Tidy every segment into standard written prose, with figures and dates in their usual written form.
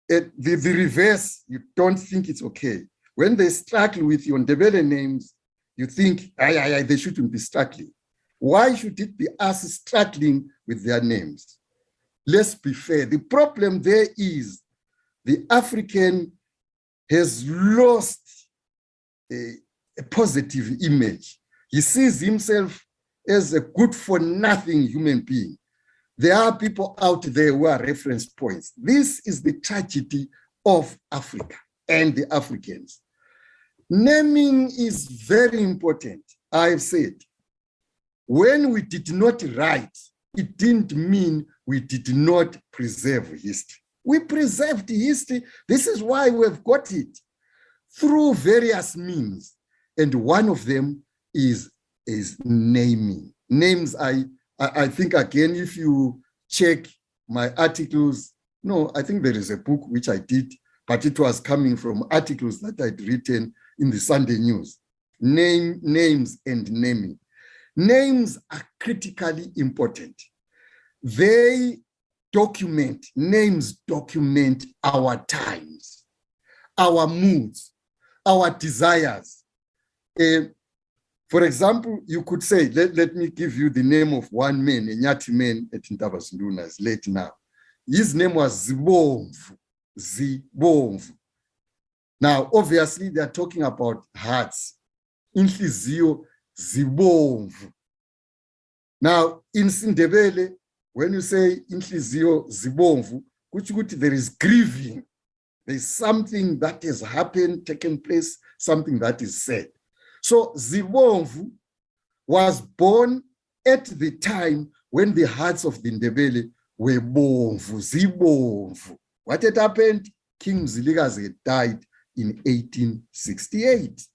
the reverse, you don't think it's okay. When they struggle with your Ndebele names, you think, they shouldn't be struggling. Why should it be us struggling with their names? Let's be fair. The problem there is the African has lost a positive image. He sees himself as a good-for-nothing human being. There are people out there who are reference points. This is the tragedy of Africa and the Africans. Naming is very important. I've said, when we did not write, it didn't mean we did not preserve history. We preserved history. This is why we've got it through various means. And one of them is naming. Names, I think, again, if you check my articles, no, I think there is a book which I did, but it was coming from articles that I'd written in the Sunday News. Names and naming. Names are critically important. They document, names document our times, our moods, our desires. For example, you could say, let me give you the name of one man, a Nyathi man at Ndabazinduna, is late now. His name was Zibomvu. Now, obviously, they're talking about hearts. Inhliziyo Zibomvu. Now, in Ndebele, when you say Inhliziyo Zibomvu, there is grieving. There's something that has happened, taken place, something that is said. So Zibomvu was born at the time when the hearts of the Ndebele were bomvu, Zibomvu. What had happened? King Mzilikazi had died in 1868.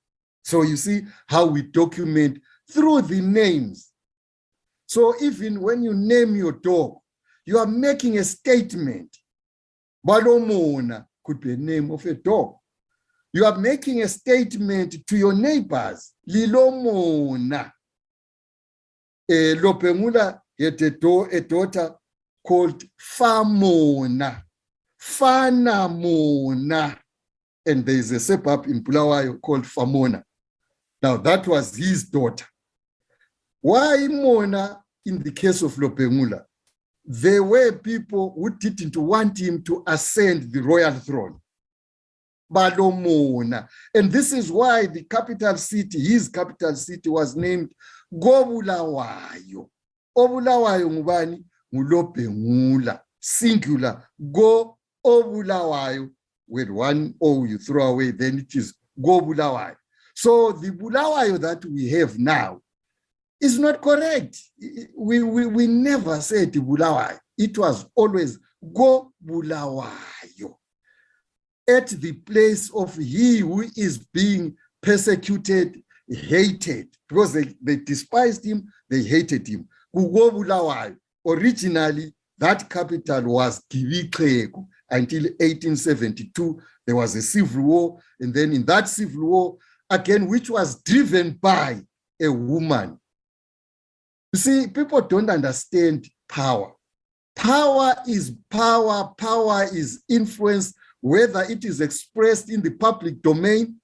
So you see how we document through the names. So even when you name your dog, you are making a statement. Balomona could be a name of a dog. You are making a statement to your neighbors. Lilomona. Lopengula had a daughter called Famona. Fanamona. And there is a suburb in Bulawayo called Famona. Now that was his daughter. Why Mona in the case of Lopengula? There were people who didn't want him to ascend the royal throne. Balomona. And this is why the capital city, his capital city, was named Gobulawayo. Obulawayo ngubani? Ngulopengula. Singular. Go Obulawayo. With one O you throw away, then it is Gobulawayo. So the Bulawayo that we have now is not correct. We never said Bulawayo. It was always Gobulawayo. At the place of he who is being persecuted, hated, because they despised him, they hated him. Gobulawayo. Originally, that capital was Kiviklego. Until 1872, there was a civil war. And then in that civil war, again, which was driven by a woman. You see, people don't understand power. Power is power. Power is influence, whether it is expressed in the public domain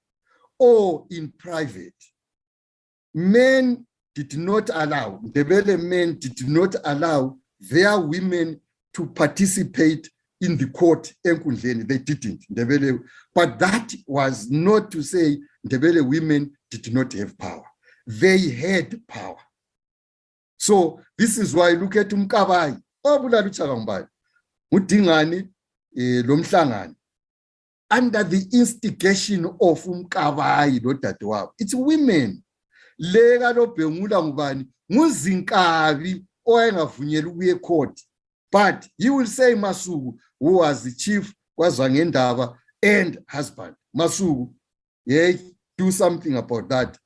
or in private. Men did not allow, Ndebele men did not allow their women to participate in the court. They didn't. Ndebele, but that was not to say Ndebele women did not have power. They had power. So this is why look at Mkabayi. Under the instigation of Mkabayi, it's women. Lega Lopengula ngubani muzinkabi oyengavunyela ukuye court. But he will say Masuku, who was the chief, was Wangendaba and husband. Masuku, yeah, do something about that.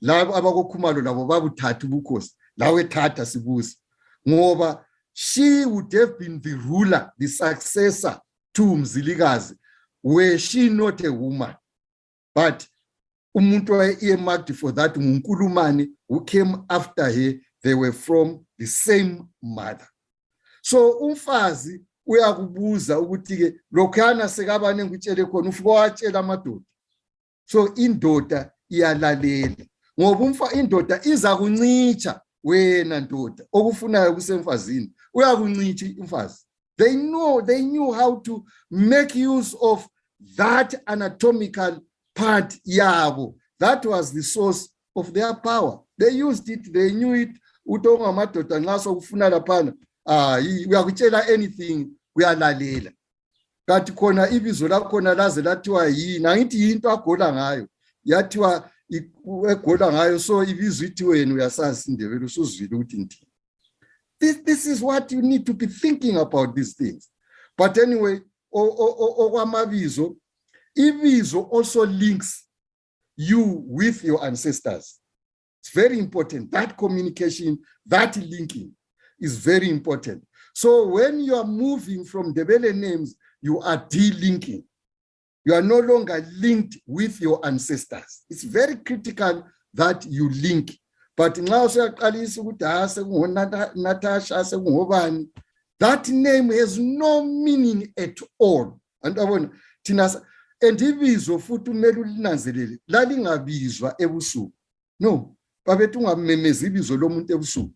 Labo abakokhumalo labo babuthatha ubukhosi, lawe thatha sibusi. Ngoba she would have been the ruler, the successor to Mzilikazi, were she not a woman. But umuntu earmarked for that Nkulumane who came after her, they were from the same mother. So umfazi uyakubuza ukuthi ke lokhana sekabane ngitshele khona ufika watshela amadoda. So indoda iyalalela ngoba indoda iza kuncitsha wena ndoda okufunayo kusemfazini uyakuncitsha umfazi. They knew how to make use of that anatomical part yabo. That was the source of their power. They used it, they knew it. Utonga madoda nxa sokufuna laphana uyakutshela anything uyalalela. Kanti khona ibizo lakhona laze lathiwa yini angithi into agola ngayo yathiwa egola ngayo so ibizo ithi wena uyasazi Ndebele usuzwile ukuthi ndini. This is what you need to be thinking about these things. But anyway, okwamabizo, ibizo also links you with your ancestors. It's very important. That communication, that linking is very important. So when you are moving from Ndebele names, you are de-linking. You are no longer linked with your ancestors. It's very critical that you link. But now Natasha, that name has no meaning at all. And ibizo futhi kumele ulinanzelele lalingabizwa ebusuku. No, babethu ungamemeza ibizo lomuntu ebusuku.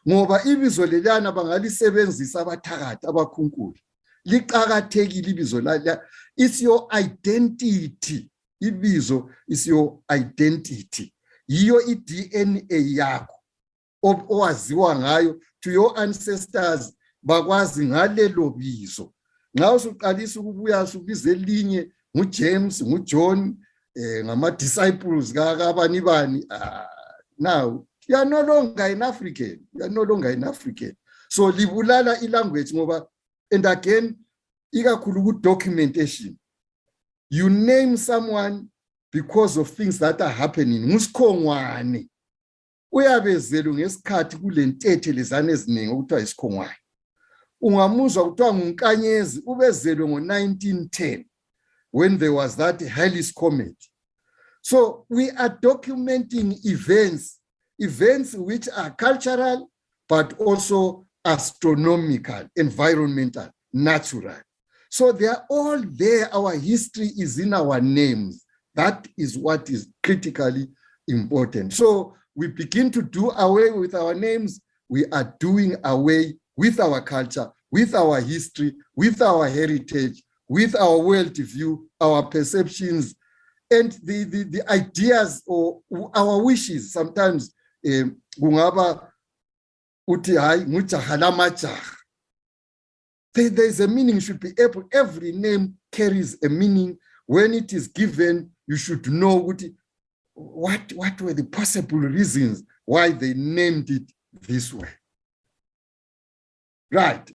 Ngoba ibizo lelana bangalisebenzisa abathakathi abakhunkulu. Liqakathekile ibizo la. It's your identity. Ibizo is your identity. Yiyo iDNA yakho owaziwa ngayo to your ancestors bakwazi ngalelo bizo. Nxa usuqalisa ukubuya usubiza elinye nguJames nguJohn ngama disciples kabani bani now you are no longer an African. You are no longer an African. So libulala ilanguage ngoba and again ikakhulu ku documentation. You name someone because of things that are happening. Ngusikhongwane uyabezela ngesikhathi kulentethe lezane eziningi okuthiwa isikhongwane. Ungamuzwa kuthiwa nguNkanyezi ubezelwe ngo1910 when there was that Halley's comet. So we are documenting events which are cultural but also astronomical, environmental, natural. So they are all there. Our history is in our names. That is what is critically important. So we begin to do away with our names. We are doing away with our culture, with our history, with our heritage, with our worldview, our perceptions, and the ideas or our wishes. Sometimes kungaba uthi hayi ngujaha lamajaha. There's a meaning. You should be able, every name carries a meaning. When it is given, you should know what were the possible reasons why they named it this way. Right.